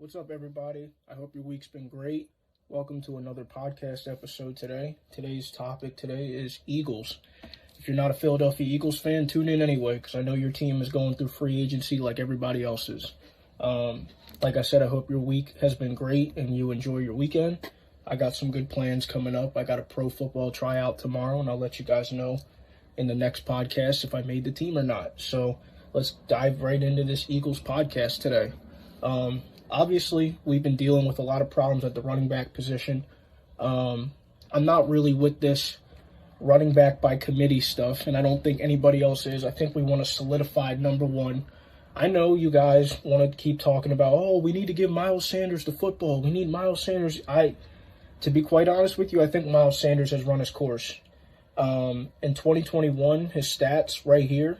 What's up, everybody? I hope your week's been great. Welcome to another podcast episode today. Today's topic is Eagles. If you're not a Philadelphia Eagles fan, tune in anyway, because I know your team is going through free agency like everybody else's. Like I said, I hope your week has been great and you enjoy your weekend. I got some good plans coming up. I got a pro football tryout tomorrow, and I'll let you guys know in the next podcast if I made the team or not. So let's dive right into this Eagles podcast today. Obviously, we've been dealing with a lot of problems at the running back position. I'm not really with this running back by committee stuff, and I don't think anybody else is. I think we want to solidify number one. I know you guys want to keep talking about, we need to give Miles Sanders the football. We need Miles Sanders. To be quite honest with you, I think Miles Sanders has run his course. In 2021, his stats right here,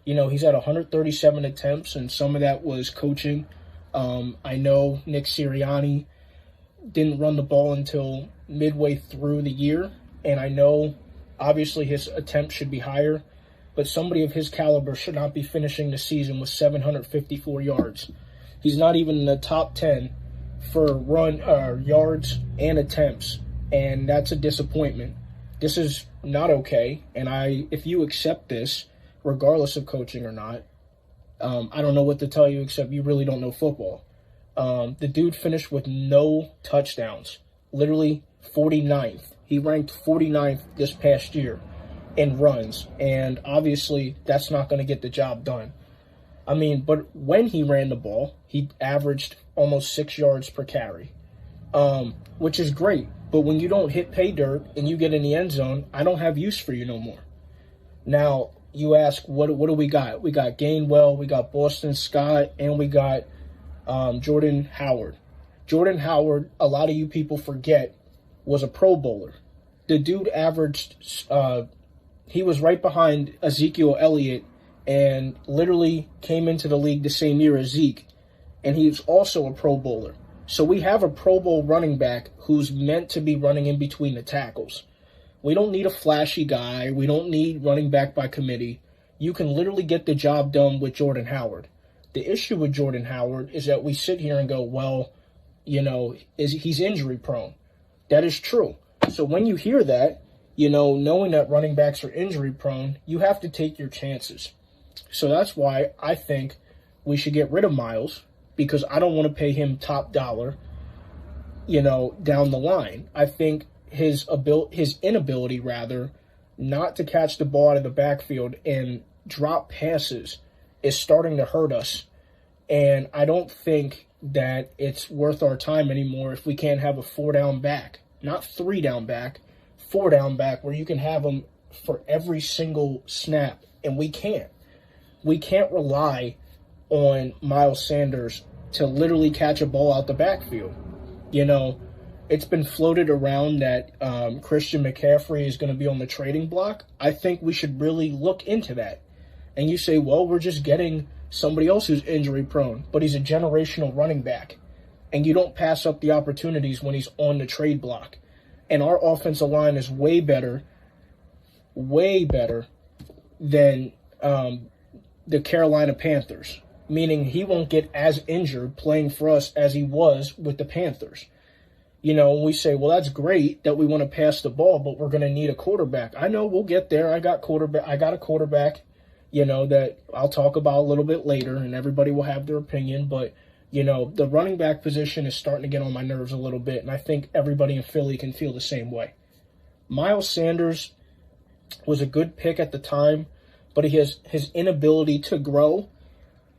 he's had 137 attempts, and some of that was coaching. I know Nick Sirianni didn't run the ball until midway through the year, and I know obviously his attempts should be higher, but somebody of his caliber should not be finishing the season with 754 yards. He's not even in the top 10 for yards and attempts, and that's a disappointment. This is not okay, and if you accept this, regardless of coaching or not, I don't know what to tell you except you really don't know football. The dude finished with no touchdowns, literally 49th. He ranked 49th this past year in runs, and obviously that's not going to get the job done. But when he ran the ball, he averaged almost 6 yards per carry, which is great. But when you don't hit pay dirt and you get in the end zone, I don't have use for you no more. Now, you ask, what do we got? We got Gainwell, we got Boston Scott, and we got Jordan Howard. Jordan Howard, a lot of you people forget, was a Pro Bowler. The dude averaged, he was right behind Ezekiel Elliott and literally came into the league the same year as Zeke. And he's also a Pro Bowler. So we have a Pro Bowl running back who's meant to be running in between the tackles. We don't need a flashy guy. We don't need running back by committee. You can literally get the job done with Jordan Howard. The issue with Jordan Howard is that we sit here and go, he's injury prone. That is true. So when you hear that, knowing that running backs are injury prone, you have to take your chances. So that's why I think we should get rid of Miles, because I don't want to pay him top dollar, down the line. I think his inability not to catch the ball out of the backfield and drop passes is starting to hurt us. And I don't think that it's worth our time anymore if we can't have a 4-down back, not 3-down back, 4-down back, where you can have them for every single snap. And we can't. We can't rely on Miles Sanders to literally catch a ball out the backfield. It's been floated around that Christian McCaffrey is going to be on the trading block. I think we should really look into that. And you say, we're just getting somebody else who's injury prone, but he's a generational running back. And you don't pass up the opportunities when he's on the trade block. And our offensive line is way better than the Carolina Panthers, meaning he won't get as injured playing for us as he was with the Panthers. We say, that's great that we want to pass the ball, but we're going to need a quarterback. I know we'll get there. I got a quarterback, that I'll talk about a little bit later, and everybody will have their opinion. But, the running back position is starting to get on my nerves a little bit, and I think everybody in Philly can feel the same way. Miles Sanders was a good pick at the time, but his inability to grow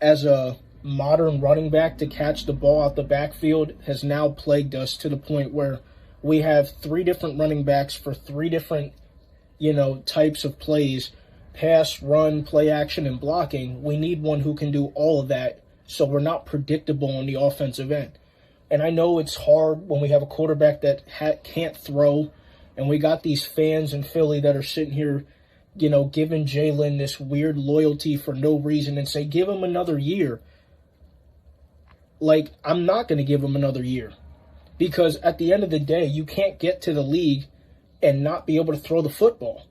as a modern running back to catch the ball out the backfield has now plagued us to the point where we have 3 different running backs for 3 different, types of plays: pass, run, play action, and blocking. We need one who can do all of that so we're not predictable on the offensive end. And I know it's hard when we have a quarterback that can't throw, and we got these fans in Philly that are sitting here, giving Jalen this weird loyalty for no reason and say, give him another year. I'm not going to give him another year, because at the end of the day, you can't get to the league and not be able to throw the football.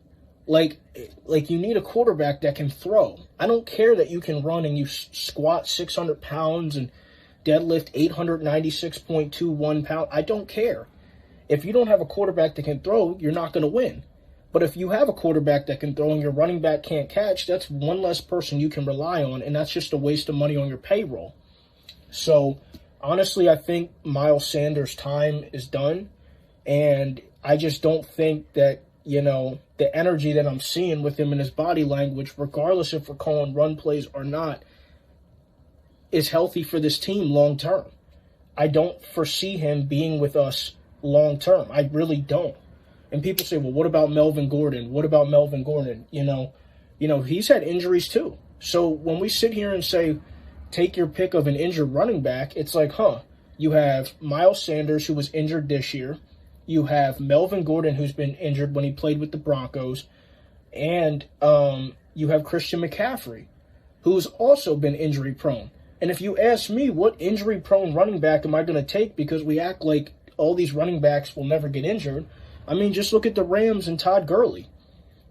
You need a quarterback that can throw. I don't care that you can run and you squat 600 pounds and deadlift 896.21 pounds. I don't care. If you don't have a quarterback that can throw, you're not going to win. But if you have a quarterback that can throw and your running back can't catch, that's one less person you can rely on, and that's just a waste of money on your payroll. So, honestly, I think Miles Sanders' time is done, and I just don't think that, the energy that I'm seeing with him in his body language, regardless if we're calling run plays or not, is healthy for this team long term. I don't foresee him being with us long term. I really don't. And people say, well, what about Melvin Gordon? What about Melvin Gordon? He's had injuries too. So when we sit here and say, take your pick of an injured running back, it's like, you have Miles Sanders, who was injured this year. You have Melvin Gordon, who's been injured when he played with the Broncos. And you have Christian McCaffrey, who's also been injury prone. And if you ask me, what injury prone running back am I going to take, because we act like all these running backs will never get injured, I mean, just look at the Rams and Todd Gurley.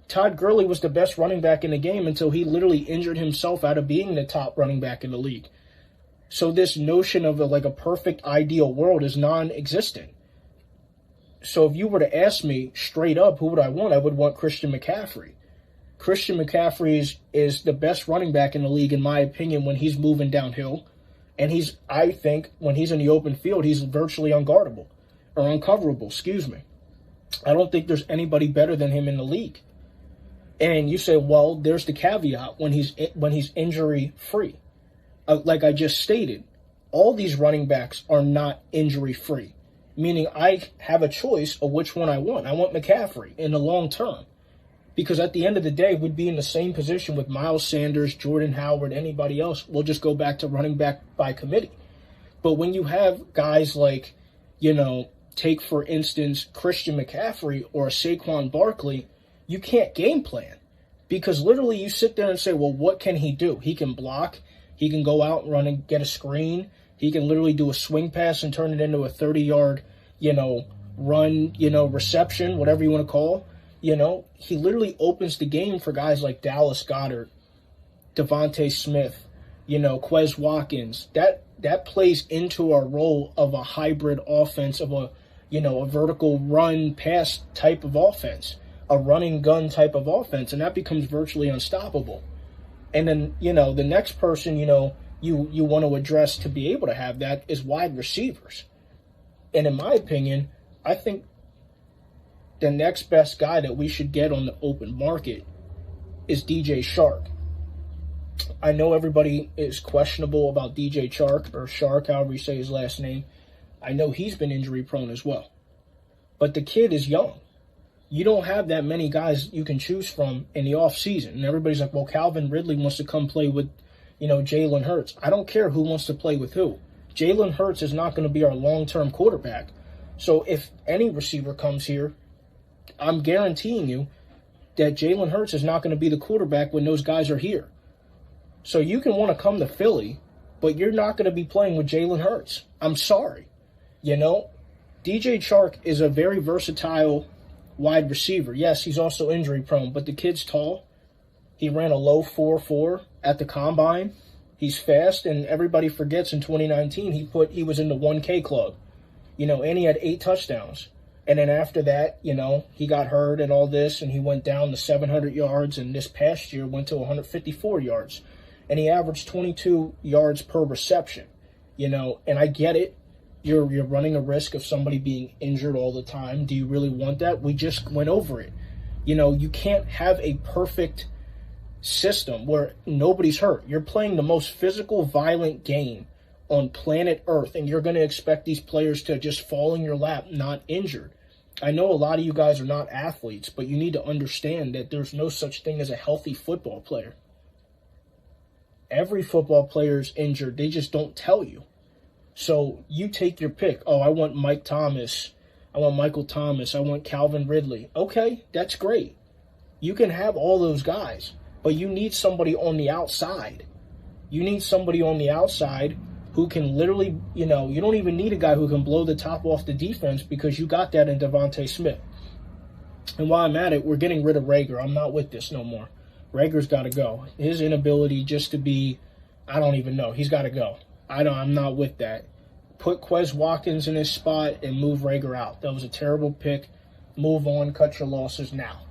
Todd Gurley was the best running back in the game until he literally injured himself out of being the top running back in the league. So this notion of a perfect ideal world is non-existent. So if you were to ask me straight up who would I want, I would want Christian McCaffrey. Christian McCaffrey is the best running back in the league, in my opinion, when he's moving downhill. And I think, when he's in the open field, he's virtually unguardable. Or uncoverable, excuse me. I don't think there's anybody better than him in the league. And you say, well, there's the caveat when he's injury free. Like I just stated, all these running backs are not injury free, meaning I have a choice of which one I want. I want McCaffrey in the long term, because at the end of the day, we'd be in the same position with Miles Sanders, Jordan Howard, anybody else. We'll just go back to running back by committee. But when you have guys like, take, for instance, Christian McCaffrey or Saquon Barkley, you can't game plan, because literally you sit there and say, well, what can he do? He can block. He can go out and run and get a screen. He can literally do a swing pass and turn it into a 30-yard, run, reception, whatever you want to call. He literally opens the game for guys like Dallas Goedert, Devontae Smith, Quez Watkins. That plays into our role of a hybrid offense, of a vertical run pass type of offense, a running gun type of offense, and that becomes virtually unstoppable. And then, the next person, you want to address to be able to have that is wide receivers. And in my opinion, I think the next best guy that we should get on the open market is DJ Chark. I know everybody is questionable about DJ Chark, or Shark, however you say his last name. I know he's been injury prone as well. But the kid is young. You don't have that many guys you can choose from in the offseason. And everybody's like, well, Calvin Ridley wants to come play with, Jalen Hurts. I don't care who wants to play with who. Jalen Hurts is not going to be our long-term quarterback. So if any receiver comes here, I'm guaranteeing you that Jalen Hurts is not going to be the quarterback when those guys are here. So you can want to come to Philly, but you're not going to be playing with Jalen Hurts. I'm sorry. DJ Chark is a very versatile wide receiver. Yes, he's also injury prone, but the kid's tall. He ran a low 4.4 at the combine. He's fast, and everybody forgets in 2019 he was in the 1K club. And he had 8 touchdowns. And then after that, he got hurt and all this, and he went down to 700 yards, and this past year went to 154 yards. And he averaged 22 yards per reception. And I get it. You're running a risk of somebody being injured all the time. Do you really want that? We just went over it. You can't have a perfect system where nobody's hurt. You're playing the most physical, violent game on planet Earth, and you're going to expect these players to just fall in your lap, not injured. I know a lot of you guys are not athletes, but you need to understand that there's no such thing as a healthy football player. Every football player is injured. They just don't tell you. So you take your pick. Oh, I want Mike Thomas. I want Michael Thomas. I want Calvin Ridley. Okay, that's great. You can have all those guys, but you need somebody on the outside. You need somebody on the outside who can literally, you don't even need a guy who can blow the top off the defense, because you got that in Devontae Smith. And while I'm at it, we're getting rid of Rager. I'm not with this no more. Rager's got to go. His inability just to be, I don't even know. He's got to go. I'm not with that. Put Quez Watkins in his spot and move Rager out. That was a terrible pick. Move on, cut your losses now.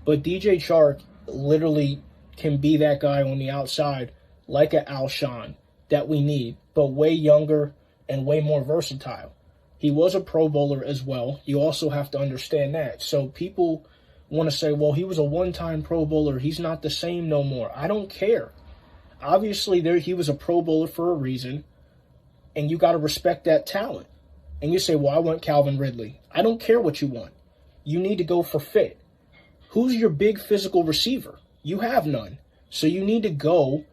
But DJ Chark literally can be that guy on the outside, like an Alshon, that we need, but way younger and way more versatile. He was a Pro Bowler as well. You also have to understand that. So people want to say, well, he was a one-time Pro Bowler. He's not the same no more. I don't care. Obviously, he was a Pro Bowler for a reason, and you got to respect that talent. And you say, well, I want Calvin Ridley. I don't care what you want. You need to go for fit. Who's your big physical receiver? You have none. So you need to go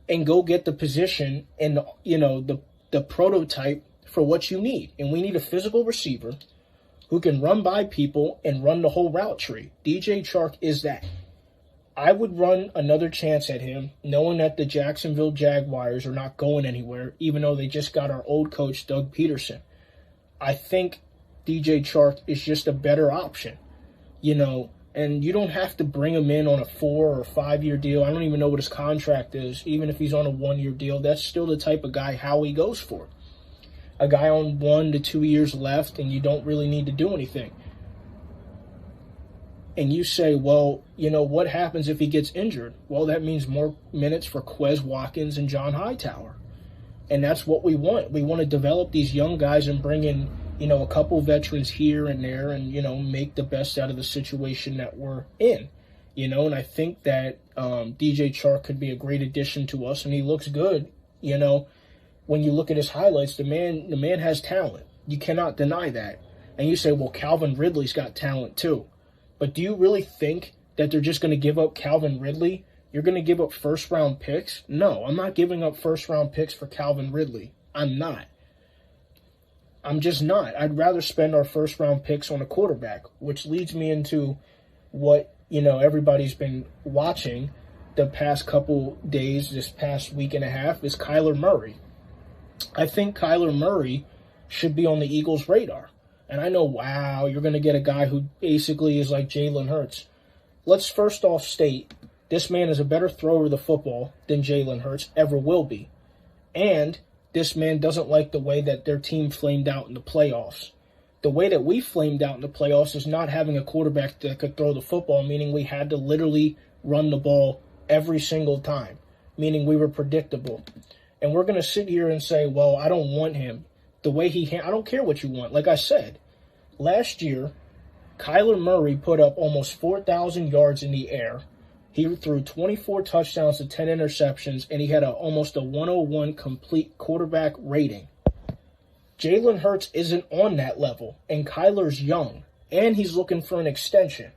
get the position and, the prototype for what you need. And we need a physical receiver who can run by people and run the whole route tree. DJ Chark is that. I would run another chance at him, knowing that the Jacksonville Jaguars are not going anywhere, even though they just got our old coach, Doug Peterson. I think DJ Chark is just a better option, and you don't have to bring him in on a 4 or 5 year deal. I don't even know what his contract is. Even if he's on a 1 year deal, that's still the type of guy Howie goes for. A guy on 1 to 2 years left, and you don't really need to do anything. And you say, well, what happens if he gets injured? Well, that means more minutes for Quez Watkins and John Hightower. And that's what we want. We want to develop these young guys and bring in, a couple veterans here and there and, make the best out of the situation that we're in. And I think that DJ Chark could be a great addition to us, and he looks good, When you look at his highlights, the man has talent. You cannot deny that. And you say, well, Calvin Ridley's got talent too. But do you really think that they're just going to give up Calvin Ridley? You're going to give up first-round picks? No, I'm not giving up first-round picks for Calvin Ridley. I'm not. I'm just not. I'd rather spend our first-round picks on a quarterback, which leads me into what, everybody's been watching the past couple days, this past week and a half, is Kyler Murray. I think Kyler Murray should be on the Eagles' radar. And I know, wow, you're going to get a guy who basically is like Jalen Hurts. Let's first off state, this man is a better thrower of the football than Jalen Hurts ever will be. And this man doesn't like the way that their team flamed out in the playoffs. The way that we flamed out in the playoffs is not having a quarterback that could throw the football, meaning we had to literally run the ball every single time, meaning we were predictable. And we're going to sit here and say, well, I don't want him. The way I don't care what you want. Like I said, last year, Kyler Murray put up almost 4,000 yards in the air. He threw 24 touchdowns to 10 interceptions, and he had almost a 101 complete quarterback rating. Jalen Hurts isn't on that level, and Kyler's young, and he's looking for an extension.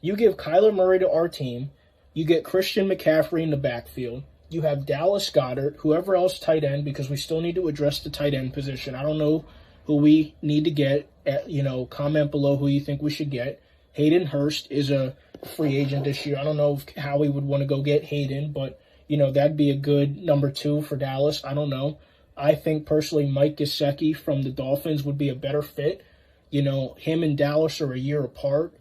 You give Kyler Murray to our team, you get Christian McCaffrey in the backfield, you have Dallas Goedert, whoever else tight end, because we still need to address the tight end position. I don't know who we need to get. Comment below who you think we should get. Hayden Hurst is a free agent this year. I don't know how we would want to go get Hayden, but, that'd be a good number 2 for Dallas. I don't know. I think personally Mike Gesicki from the Dolphins would be a better fit. Him and Dallas are a year apart.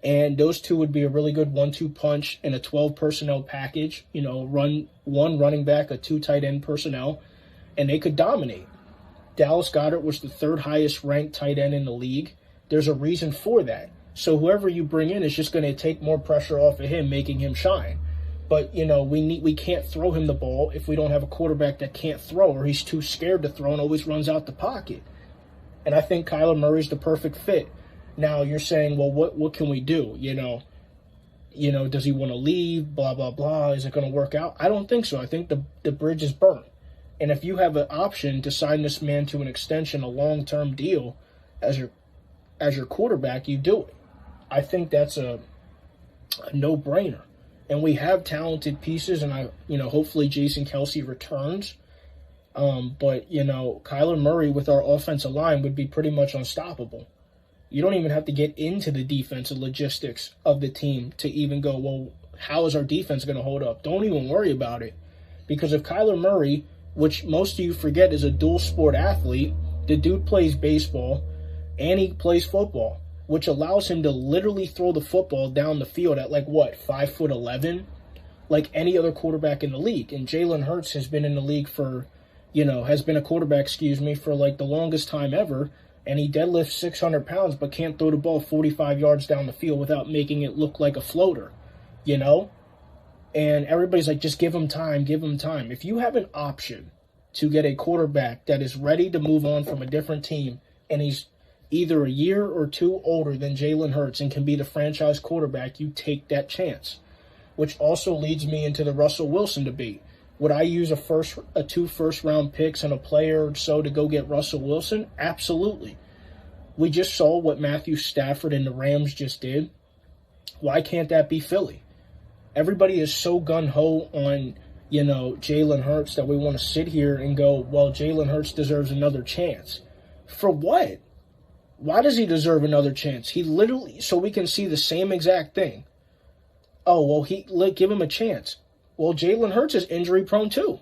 And those two would be a really good 1-2 punch in a 12 personnel package. Run 1 running back, a 2 tight end personnel, and they could dominate. Dallas Goedert was the 3rd highest ranked tight end in the league. There's a reason for that. So whoever you bring in is just going to take more pressure off of him, making him shine. But, we can't throw him the ball if we don't have a quarterback that can't throw, or he's too scared to throw and always runs out the pocket. And I think Kyler Murray's the perfect fit. Now, you're saying, well, what can we do? Does he want to leave? Blah, blah, blah. Is it going to work out? I don't think so. I think the bridge is burnt. And if you have an option to sign this man to an extension, a long-term deal as your quarterback, you do it. I think that's a no-brainer. And we have talented pieces, and hopefully Jason Kelce returns. But Kyler Murray with our offensive line would be pretty much unstoppable. You don't even have to get into the defensive logistics of the team to even go, well, how is our defense going to hold up? Don't even worry about it. Because if Kyler Murray, which most of you forget is a dual sport athlete, the dude plays baseball and he plays football, which allows him to literally throw the football down the field at 5'11", like any other quarterback in the league. And Jalen Hurts has been in the league for, has been a quarterback, for like the longest time ever, and he deadlifts 600 pounds but can't throw the ball 45 yards down the field without making it look like a floater, And everybody's like, just give him time, give him time. If you have an option to get a quarterback that is ready to move on from a different team, and he's either a year or two older than Jalen Hurts and can be the franchise quarterback, you take that chance. Which also leads me into the Russell Wilson debate. Would I use a 2 first-round picks and a player or so to go get Russell Wilson? Absolutely. We just saw what Matthew Stafford and the Rams just did. Why can't that be Philly? Everybody is so gung-ho on, Jalen Hurts that we want to sit here and go, well, Jalen Hurts deserves another chance. For what? Why does he deserve another chance? He literally, so we can see the same exact thing. Oh, well, give him a chance. Well, Jalen Hurts is injury-prone too.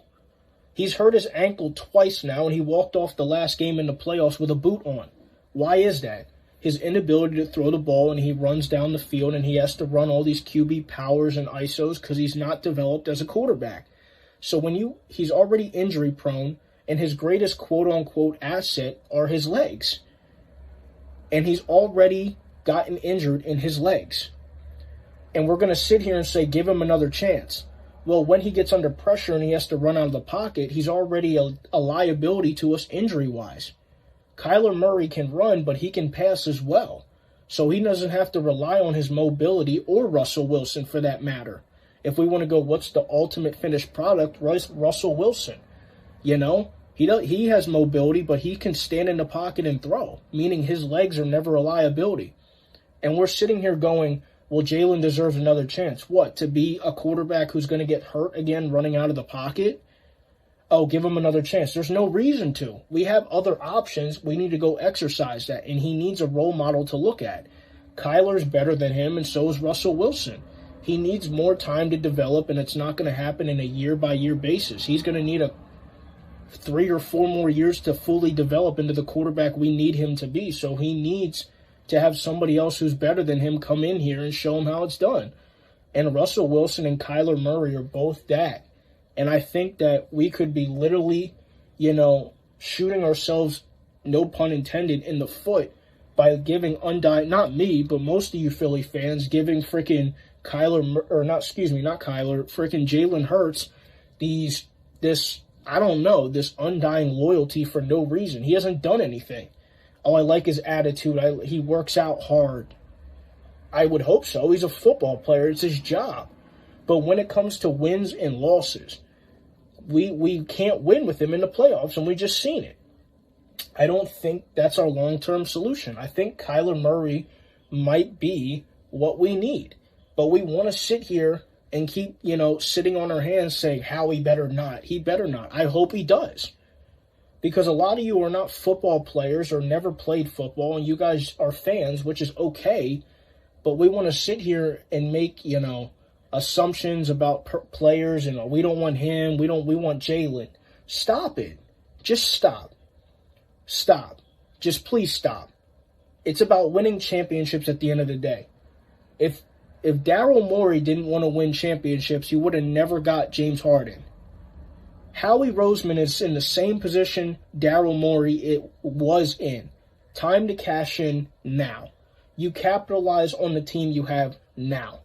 He's hurt his ankle twice now, and he walked off the last game in the playoffs with a boot on. Why is that? His inability to throw the ball, and he runs down the field, and he has to run all these QB powers and ISOs because he's not developed as a quarterback. So he's already injury-prone, and his greatest quote-unquote asset are his legs. And he's already gotten injured in his legs. And we're going to sit here and say, give him another chance. Well, when he gets under pressure and he has to run out of the pocket, he's already a liability to us injury-wise. Kyler Murray can run, but he can pass as well. So he doesn't have to rely on his mobility, or Russell Wilson for that matter. If we want to go, what's the ultimate finished product? Russell Wilson. He has mobility, but he can stand in the pocket and throw, meaning his legs are never a liability. And we're sitting here going, well, Jalen deserves another chance. What, to be a quarterback who's going to get hurt again running out of the pocket? Oh, give him another chance. There's no reason to. We have other options. We need to go exercise that, and he needs a role model to look at. Kyler's better than him, and so is Russell Wilson. He needs more time to develop, and it's not going to happen in a year-by-year basis. He's going to need 3 or 4 more years to fully develop into the quarterback we need him to be. So he needs to have somebody else who's better than him come in here and show him how it's done. And Russell Wilson and Kyler Murray are both that. And I think that we could be literally, shooting ourselves, no pun intended, in the foot by giving not me, but most of you Philly fans, giving freaking freaking Jalen Hurts this undying loyalty for no reason. He hasn't done anything. Oh, I like his attitude. He works out hard. I would hope so. He's a football player. It's his job. But when it comes to wins and losses, we can't win with him in the playoffs, and we just seen it. I don't think that's our long-term solution. I think Kyler Murray might be what we need. But we want to sit here and keep, sitting on our hands saying, how he better not. He better not. I hope he does. Because a lot of you are not football players or never played football, and you guys are fans, which is okay, but we want to sit here and make, assumptions about players, and we don't want him, we want Jalen. Stop it. Just stop. Stop. Just please stop. It's about winning championships at the end of the day. If Daryl Morey didn't want to win championships, he would have never got James Harden. Howie Roseman is in the same position Daryl Morey was in. Time to cash in now. You capitalize on the team you have now.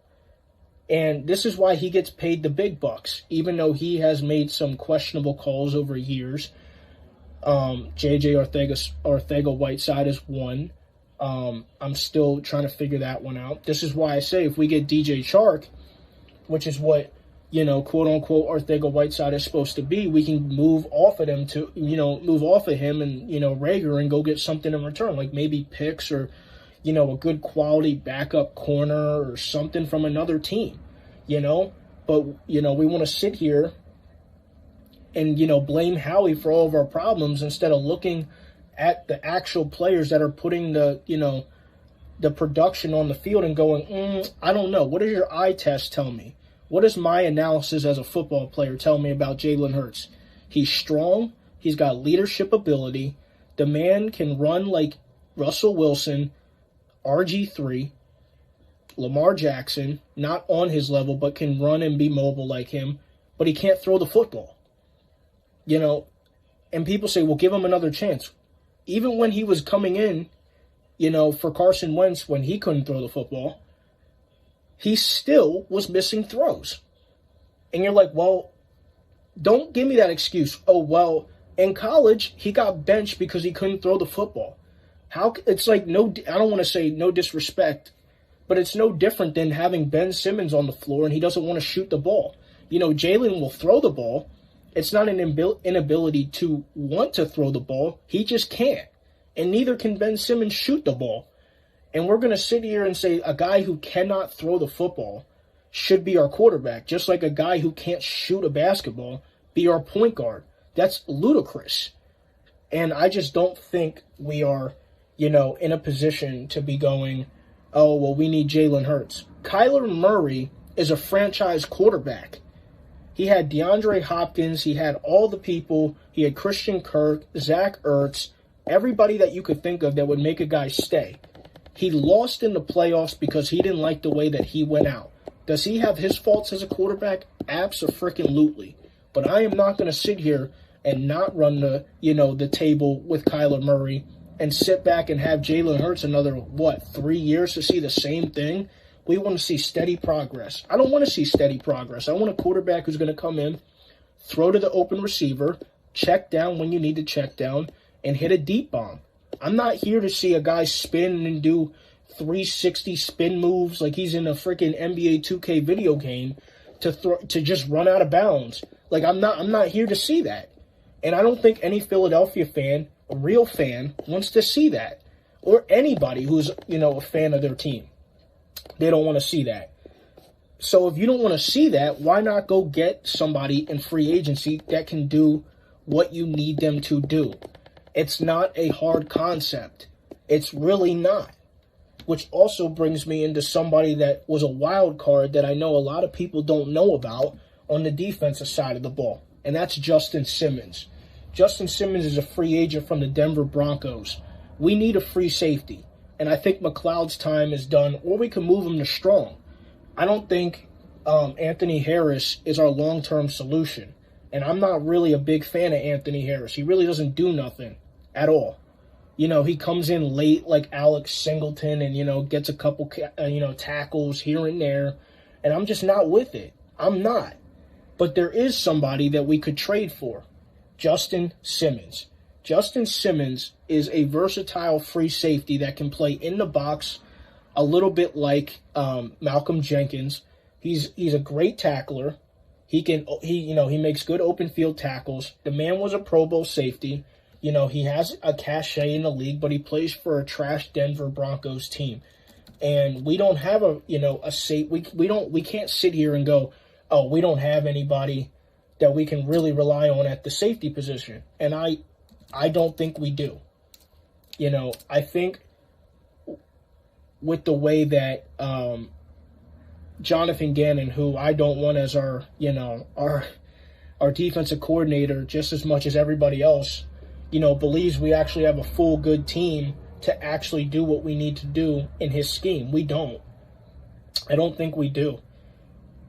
And this is why he gets paid the big bucks, even though he has made some questionable calls over years. J.J. Arcega-Whiteside is one. I'm still trying to figure that one out. This is why I say if we get DJ Chark, which is what, quote-unquote Arcega-Whiteside is supposed to be, we can move off of him and, Rager and go get something in return, like maybe picks or, a good quality backup corner or something from another team, But, we want to sit here and, blame Howie for all of our problems instead of looking at the actual players that are putting the production on the field and going, I don't know. What does your eye test tell me? What does my analysis as a football player tell me about Jalen Hurts? He's strong. He's got leadership ability. The man can run like Russell Wilson, RG3, Lamar Jackson, not on his level, but can run and be mobile like him, but he can't throw the football. And people say, well, give him another chance. Even when he was coming in, for Carson Wentz, when he couldn't throw the football, he still was missing throws. And you're like, well, don't give me that excuse. Oh, well, in college, he got benched because he couldn't throw the football. It's like, I don't want to say no disrespect, but it's no different than having Ben Simmons on the floor and he doesn't want to shoot the ball. Jalen will throw the ball. It's not an inability to want to throw the ball. He just can't. And neither can Ben Simmons shoot the ball. And we're going to sit here and say a guy who cannot throw the football should be our quarterback, just like a guy who can't shoot a basketball be our point guard. That's ludicrous. And I just don't think we are, in a position to be going, oh, well, we need Jalen Hurts. Kyler Murray is a franchise quarterback. He had DeAndre Hopkins. He had all the people. He had Christian Kirk, Zach Ertz, everybody that you could think of that would make a guy stay. He lost in the playoffs because he didn't like the way that he went out. Does he have his faults as a quarterback? Abso-freaking-lutely. But I am not going to sit here and not run the table with Kyler Murray and sit back and have Jalen Hurts another, 3 years to see the same thing? We want to see steady progress. I don't want to see steady progress. I want a quarterback who's going to come in, throw to the open receiver, check down when you need to check down, and hit a deep bomb. I'm not here to see a guy spin and do 360 spin moves like he's in a freaking NBA 2K video game to just run out of bounds. Like I'm not here to see that. And I don't think any Philadelphia fan, a real fan, wants to see that. Or anybody who's, a fan of their team. They don't want to see that. So if you don't want to see that, why not go get somebody in free agency that can do what you need them to do? It's not a hard concept. It's really not. Which also brings me into somebody that was a wild card that I know a lot of people don't know about on the defensive side of the ball. And that's Justin Simmons. Justin Simmons is a free agent from the Denver Broncos. We need a free safety. And I think McLeod's time is done, or we can move him to strong. I don't think Anthony Harris is our long-term solution. And I'm not really a big fan of Anthony Harris. He really doesn't do nothing at all. He comes in late like Alex Singleton and, gets a couple, tackles here and there. And I'm just not with it. I'm not. But there is somebody that we could trade for. Justin Simmons. Justin Simmons is a versatile free safety that can play in the box a little bit like Malcolm Jenkins. He's a great tackler. He makes good open field tackles. The man was a Pro Bowl safety. He has a cachet in the league, but he plays for a trash Denver Broncos team. And we don't have a safe. We can't sit here and go, oh, we don't have anybody that we can really rely on at the safety position. And I don't think we do. I think with the way that Jonathan Gannon, who I don't want as our defensive coordinator just as much as everybody else, believes we actually have a full good team to actually do what we need to do in his scheme. We don't. I don't think we do.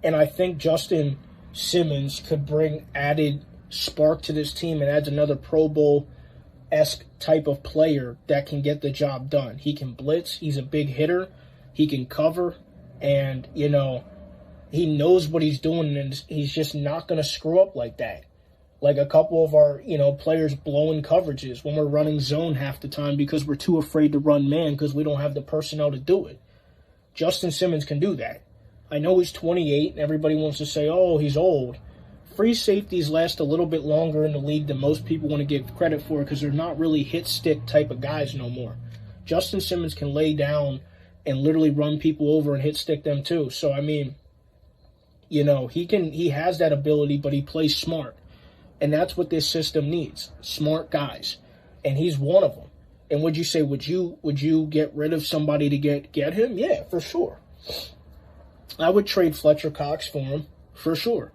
And I think Justin Simmons could bring added spark to this team and adds another Pro Bowl-esque type of player that can get the job done. He can blitz. He's a big hitter. He can cover. And, he knows what he's doing, and he's just not going to screw up like that. Like a couple of our, players blowing coverages when we're running zone half the time because we're too afraid to run man because we don't have the personnel to do it. Justin Simmons can do that. I know he's 28, and everybody wants to say, oh, he's old. Free safeties last a little bit longer in the league than most people want to give credit for because they're not really hit-stick type of guys no more. Justin Simmons can lay down and literally run people over and hit-stick them too. So, he has that ability, but he plays smart. And that's what this system needs, smart guys. And he's one of them. And would you say, would you get rid of somebody to get him? Yeah, for sure. I would trade Fletcher Cox for him, for sure.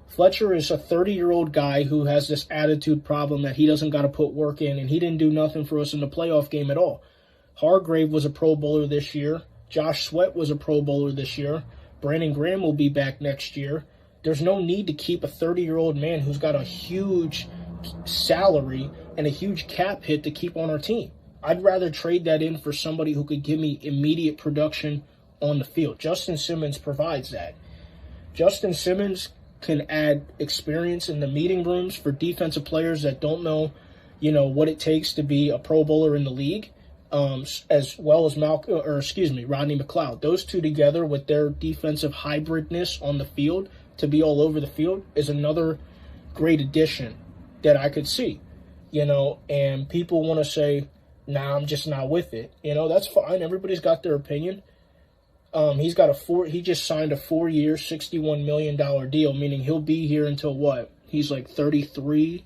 Fletcher is a 30-year-old guy who has this attitude problem that he doesn't got to put work in, and he didn't do nothing for us in the playoff game at all. Hargrave was a Pro Bowler this year. Josh Sweat was a Pro Bowler this year. Brandon Graham will be back next year. There's no need to keep a 30-year-old man who's got a huge salary and a huge cap hit to keep on our team. I'd rather trade that in for somebody who could give me immediate production on the field. Justin Simmons provides that. Justin Simmons can add experience in the meeting rooms for defensive players that don't know, what it takes to be a Pro Bowler in the league, as well as Rodney McLeod. Those two together with their defensive hybridness on the field to be all over the field is another great addition that I could see, and people want to say, nah, I'm just not with it. That's fine. Everybody's got their opinion. He just signed a 4-year, $61 million deal, meaning he'll be here until what? He's like 33,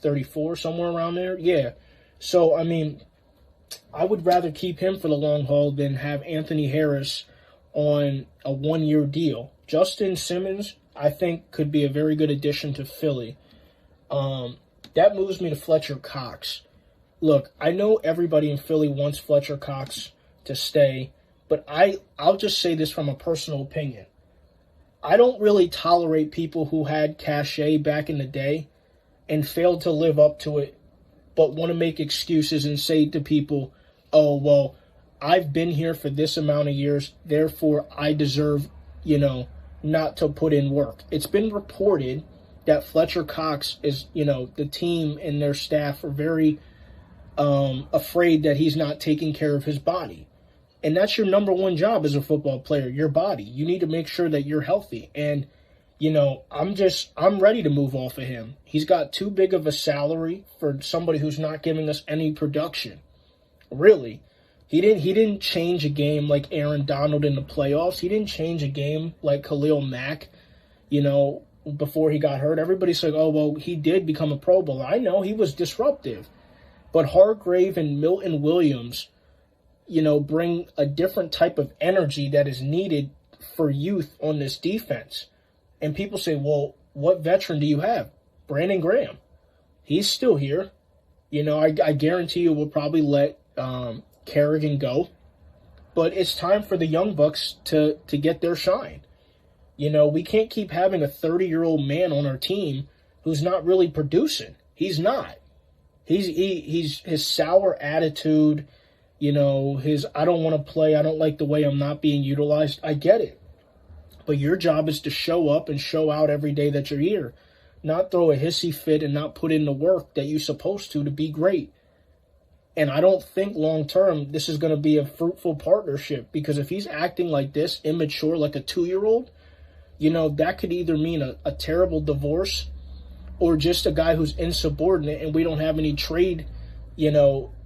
34, somewhere around there. Yeah. So, I would rather keep him for the long haul than have Anthony Harris on a 1-year deal. Justin Simmons, I think, could be a very good addition to Philly. That moves me to Fletcher Cox. Look, I know everybody in Philly wants Fletcher Cox to stay, but I'll just say this from a personal opinion. I don't really tolerate people who had cachet back in the day and failed to live up to it, but want to make excuses and say to people, oh, well, I've been here for this amount of years, therefore I deserve, not to put in work. It's been reported that Fletcher Cox is, the team and their staff are very afraid that he's not taking care of his body. And that's your number one job as a football player, your body. You need to make sure that you're healthy. And, I'm ready to move off of him. He's got too big of a salary for somebody who's not giving us any production. Really. He didn't change a game like Aaron Donald in the playoffs. He didn't change a game like Khalil Mack, before he got hurt. Everybody's like, oh, well, he did become a Pro Bowler. I know he was disruptive. But Hargrave and Milton Williams, bring a different type of energy that is needed for youth on this defense. And people say, well, what veteran do you have? Brandon Graham. He's still here. I guarantee you we'll probably let Kerrigan go. But it's time for the young bucks to get their shine. We can't keep having a 30-year-old man on our team who's not really producing. He's not. He's his sour attitude, his I don't want to play, I don't like the way I'm not being utilized. I get it. But your job is to show up and show out every day that you're here. Not throw a hissy fit and not put in the work that you're supposed to be great. And I don't think long-term this is going to be a fruitful partnership, because if he's acting like this, immature, like a 2-year-old, that could either mean a terrible divorce or just a guy who's insubordinate and we don't have any trade,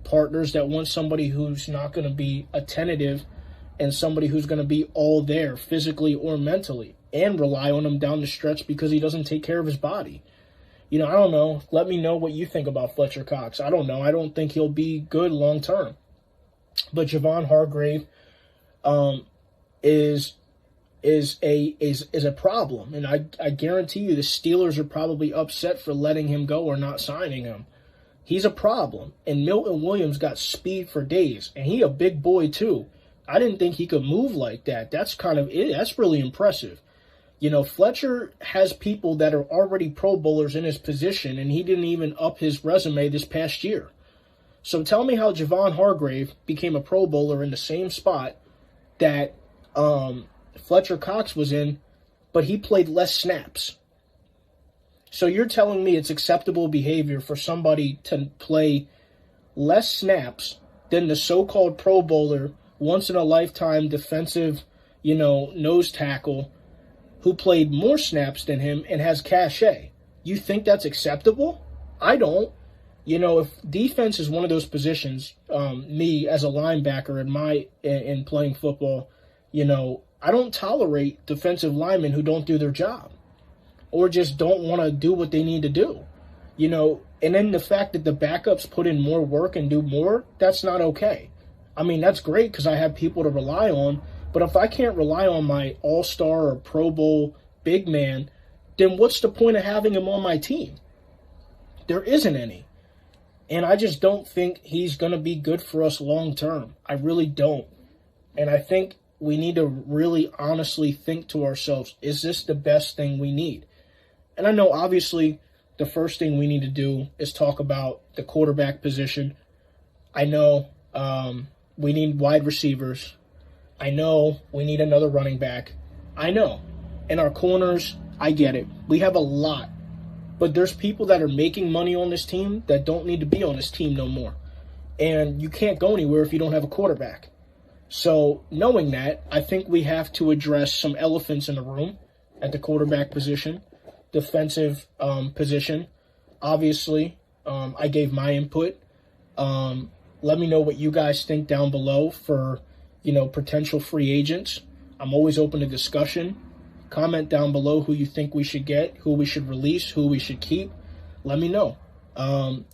partners that want somebody who's not going to be attentive and somebody who's going to be all there physically or mentally and rely on him down the stretch because he doesn't take care of his body. I don't know. Let me know what you think about Fletcher Cox. I don't know. I don't think he'll be good long term. But Javon Hargrave is a problem, and I guarantee you the Steelers are probably upset for letting him go or not signing him. He's a problem, and Milton Williams got speed for days, and he a big boy too. I didn't think he could move like that. That's kind of it. That's really impressive. Fletcher has people that are already Pro Bowlers in his position, and he didn't even up his resume this past year. So tell me how Javon Hargrave became a Pro Bowler in the same spot that Fletcher Cox was in, but he played less snaps. So you're telling me it's acceptable behavior for somebody to play less snaps than the so-called Pro Bowler, once-in-a-lifetime defensive, nose tackle, who played more snaps than him and has cachet. You think that's acceptable? I don't. If defense is one of those positions, me as a linebacker in playing football, I don't tolerate defensive linemen who don't do their job or just don't want to do what they need to do. And then the fact that the backups put in more work and do more, that's not okay. That's great because I have people to rely on. But if I can't rely on my all-star or Pro Bowl big man, then what's the point of having him on my team? There isn't any. And I just don't think he's going to be good for us long-term. I really don't. And I think we need to really honestly think to ourselves, is this the best thing we need? And I know, obviously, the first thing we need to do is talk about the quarterback position. I know we need wide receivers. I know we need another running back. I know. And our corners, I get it. We have a lot. But there's people that are making money on this team that don't need to be on this team no more. And you can't go anywhere if you don't have a quarterback. So knowing that, I think we have to address some elephants in the room at the quarterback position, defensive position. Obviously, I gave my input. Let me know what you guys think down below for, potential free agents. I'm always open to discussion. Comment down below who you think we should get, who we should release, who we should keep. Let me know.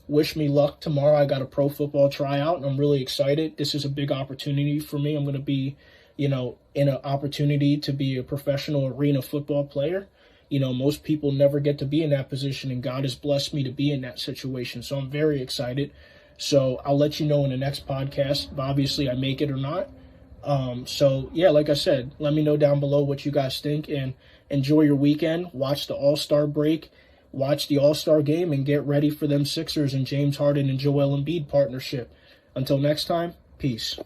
Wish me luck tomorrow. I got a pro football tryout, and I'm really excited. This is a big opportunity for me. I'm going to be, in an opportunity to be a professional arena football player. Most people never get to be in that position, and God has blessed me to be in that situation. So I'm very excited. So I'll let you know in the next podcast if obviously I make it or not. Like I said, let me know down below what you guys think, and enjoy your weekend. Watch the All-Star break, watch the All-Star game, and get ready for them Sixers and James Harden and Joel Embiid partnership. Until next time, peace.